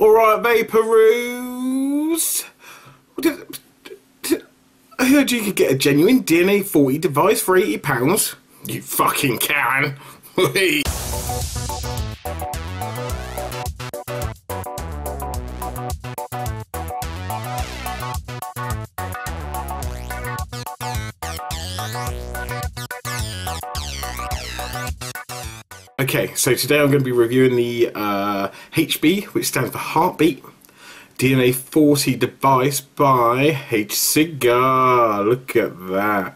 Alright, Vaporoos. I heard you could get a genuine DNA 40 device for £80. You fucking can. Okay, so today I'm going to be reviewing the HB, which stands for Heartbeat, DNA 40 device by HCigar. Look at that.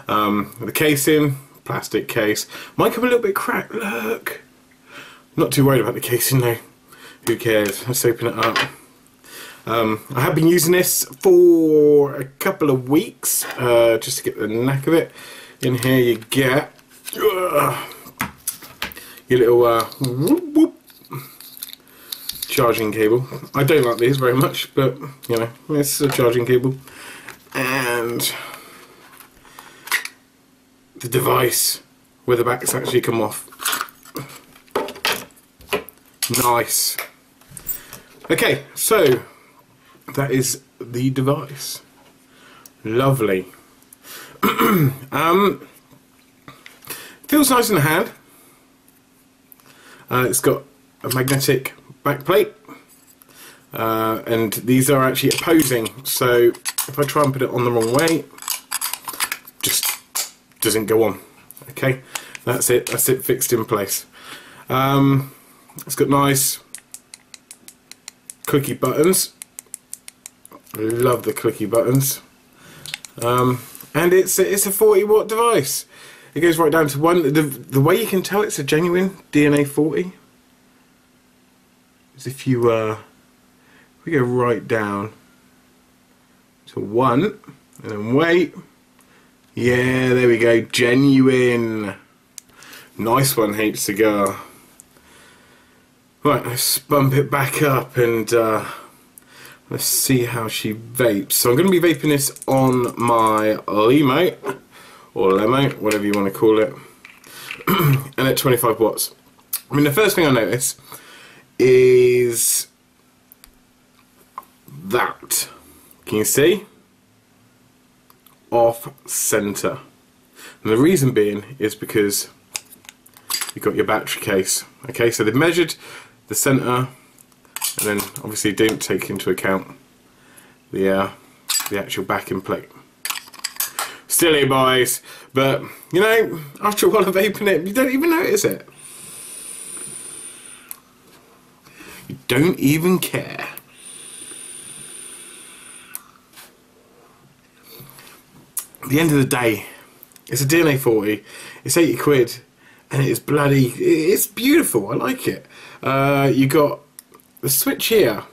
The casing, plastic case. Might come a little bit cracked, look. Not too worried about the casing though. Who cares? Let's open it up. I have been using this for a couple of weeks, just to get the knack of it. In here you get your little whoop, whoop, charging cable. I don't like these very much, but you know, it's a charging cable. And the device where the backs actually come off. Nice. Okay, so that is the device. Lovely. Feels nice in the hand. It's got a magnetic back plate, and these are actually opposing, so if I try and put it on the wrong way, just doesn't go on. Okay, that's it fixed in place. It's got nice clicky buttons. Love the clicky buttons. And it's a 40-watt device. It goes right down to 1. The way you can tell it's a genuine DNA 40 is if you we go right down to 1 and then wait. Yeah, there we go, genuine. Nice one, HCigar. Right, let's bump it back up and let's see how she vapes. So I'm going to be vaping this on my Limo, or Lemo, whatever you want to call it, and at 25 watts. I mean, the first thing I notice is that, can you see? Off center. And the reason being is because you've got your battery case. Okay, so they've measured the center, and then obviously don't take into account the actual backing plate. Silly boys, but you know, after a while of vaping it, you don't even notice it. You don't even care. At the end of the day, it's a DNA 40, it's 80 quid, and it's bloody, it's beautiful, I like it. You got the switch here,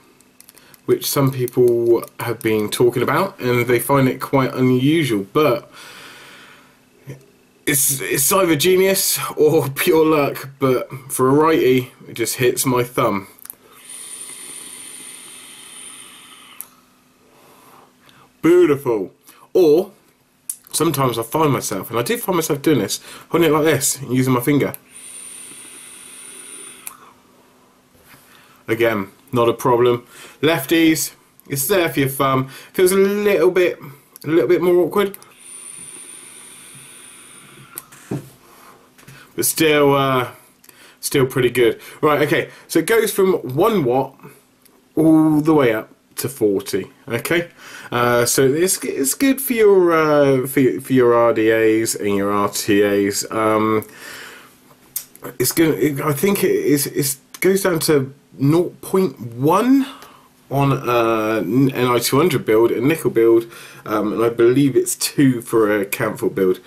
which some people have been talking about, and they find it quite unusual, but it's either genius or pure luck, but for a righty, it just hits my thumb. Beautiful. Or sometimes I find myself, and I did find myself doing this, holding it like this and using my finger. Again, not a problem. Lefties, it's there for your thumb. Feels a little bit more awkward, but still pretty good. Right, okay. So it goes from 1 watt all the way up to 40. Okay, so it's good for your RDAs and your RTAs. It's good. I think it goes down to 0.1 on an NI200 build, a nickel build, and I believe it's 2 for a Camphor build.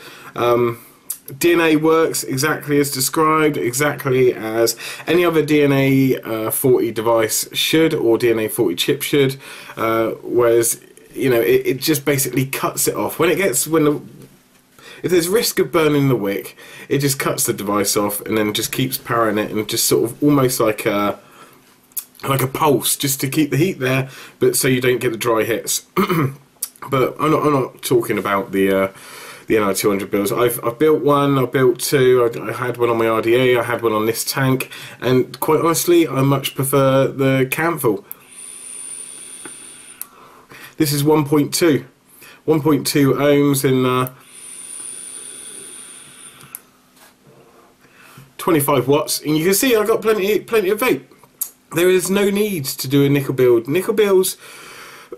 DNA works exactly as described, exactly as any other DNA 40 device should, or DNA 40 chip should, whereas, you know, it just basically cuts it off. If there's risk of burning the wick, it just cuts the device off and then just keeps powering it, and just sort of almost like a pulse, just to keep the heat there, but so you don't get the dry hits. But I'm not talking about the the Ni200 builds. I've built one, I've built two, I had one on my RDA, I had one on this tank, and quite honestly, I much prefer the Camful. This is 1.2 ohms in 25 watts, and you can see I've got plenty of vape. There is no need to do a nickel build. Nickel builds,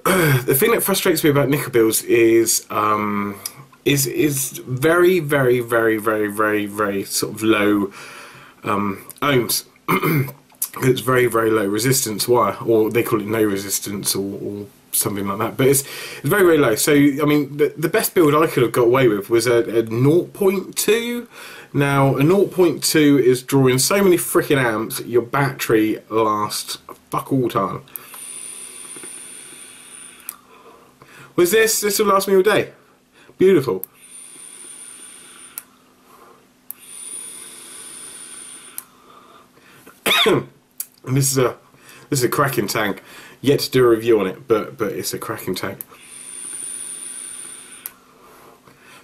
the thing that frustrates me about nickel builds is very, very, very, very, very, very sort of low ohms. It's very, very low resistance wire, or they call it no resistance, or something like that. But it's very, very low. So I mean, the best build I could have got away with was a 0.2. Now a 0.2 is drawing so many freaking amps, your battery lasts fuck all time. Was this will last me all day. Beautiful. And this is a cracking tank. Yet to do a review on it, but it's a cracking tank.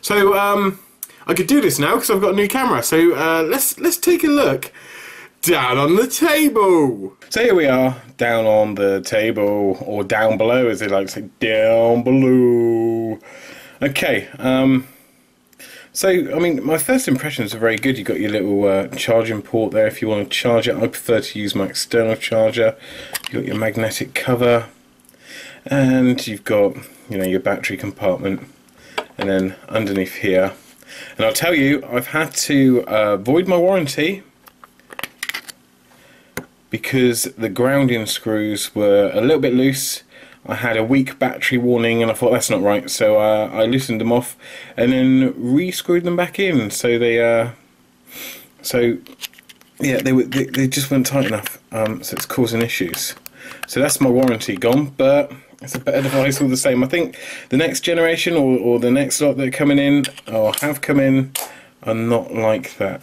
So I could do this now because I've got a new camera. So let's take a look down on the table. So here we are down on the table, or down below as they like to say, down below. Okay. So, I mean, my first impressions are very good. You've got your little charging port there if you want to charge it. I prefer to use my external charger. You've got your magnetic cover, and you've got, you know, your battery compartment, and then underneath here. And I'll tell you, I've had to void my warranty because the grounding screws were a little bit loose. I had a weak battery warning and I thought that's not right, so I loosened them off and then re-screwed them back in. So they they just weren't tight enough, so it's causing issues. So that's my warranty gone, but it's a better device all the same. I think the next generation or the next lot that are coming in or have come in are not like that.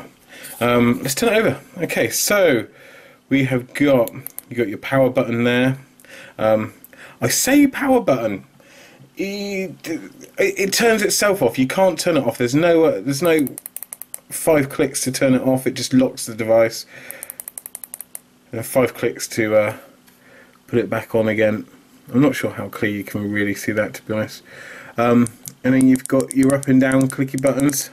Let's turn it over. Okay, so we have got, you got your power button there. I say power button. It turns itself off. You can't turn it off. There's no 5 clicks to turn it off. It just locks the device. And 5 clicks to put it back on again. I'm not sure how clear you can really see that, to be honest. And then you've got your up and down clicky buttons,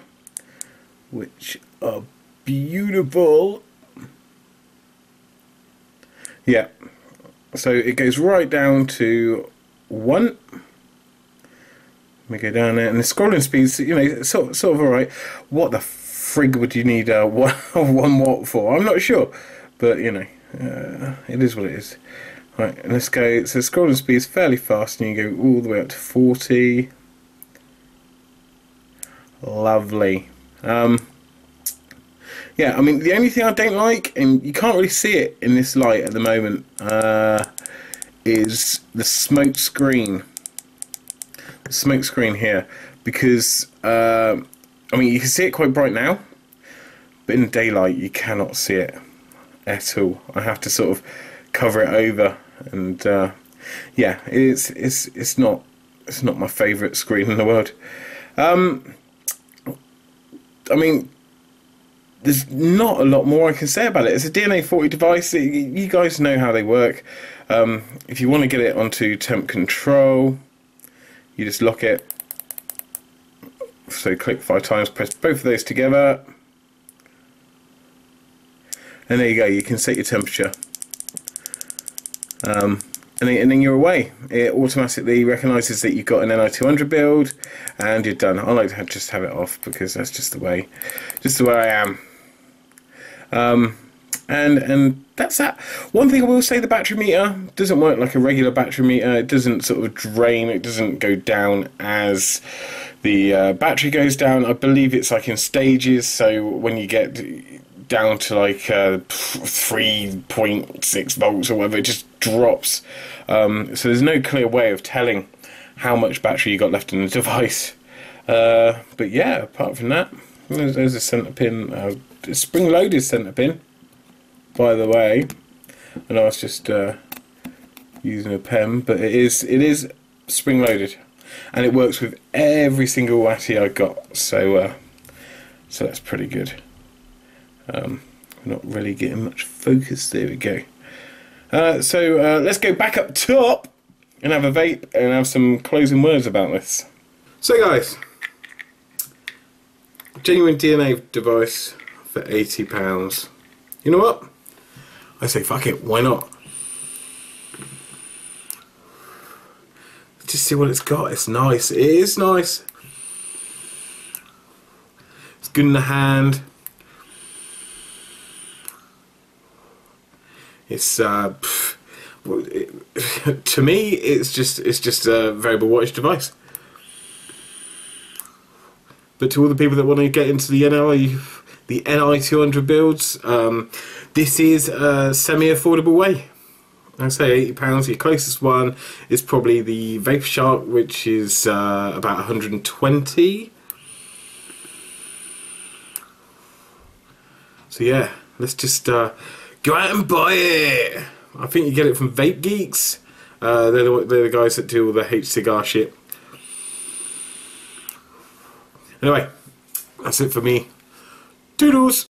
which are beautiful. Yeah. So it goes right down to 1. We go down there, and the scrolling speeds, you know, sort of alright. What the frig would you need 1 watt for? I'm not sure, but you know, it is what it is. Right, and let's go. So the scrolling speed is fairly fast, and you go all the way up to 40. Lovely. Yeah, I mean, the only thing I don't like, and you can't really see it in this light at the moment, is the smoke screen. The smoke screen here, because I mean, you can see it quite bright now, but in daylight you cannot see it at all. I have to sort of cover it over, and yeah, it's not my favourite screen in the world. I mean, there's not a lot more I can say about it. It's a DNA 40 device. You guys know how they work. If you want to get it onto temp control, you just lock it. So click 5 times, press both of those together, and there you go. You can set your temperature, and then you're away. It automatically recognises that you've got an Ni200 build, and you're done. I like to just have it off because that's just the way I am. And that's that. One thing I will say, the battery meter doesn't work like a regular battery meter. It doesn't sort of drain, it doesn't go down as the battery goes down. I believe it's like in stages, so when you get down to like 3.6 volts or whatever, it just drops. So there's no clear way of telling how much battery you got left in the device. But yeah, apart from that, there's a centre pin, a spring-loaded centre pin, by the way. I know I was just using a pen, but it is spring-loaded. and it works with every single wattie I got. So so that's pretty good. We're not really getting much focus. There we go. So let's go back up top and have a vape and have some closing words about this. So guys, genuine DNA device for £80. You know what? I say fuck it, why not? Just see what it's got. It's nice. It is nice. It's good in the hand. It's to me, it's just a variable wattage device. But to all the people that want to get into the NI 200 builds, this is a semi-affordable way. I say £80. Your closest one is probably the Vapor Shark, which is about 120. So yeah, let's just go out and buy it. I think you get it from Vape Geeks. They're the guys that do all the HCigar shit. Anyway, that's it for me. Toodles!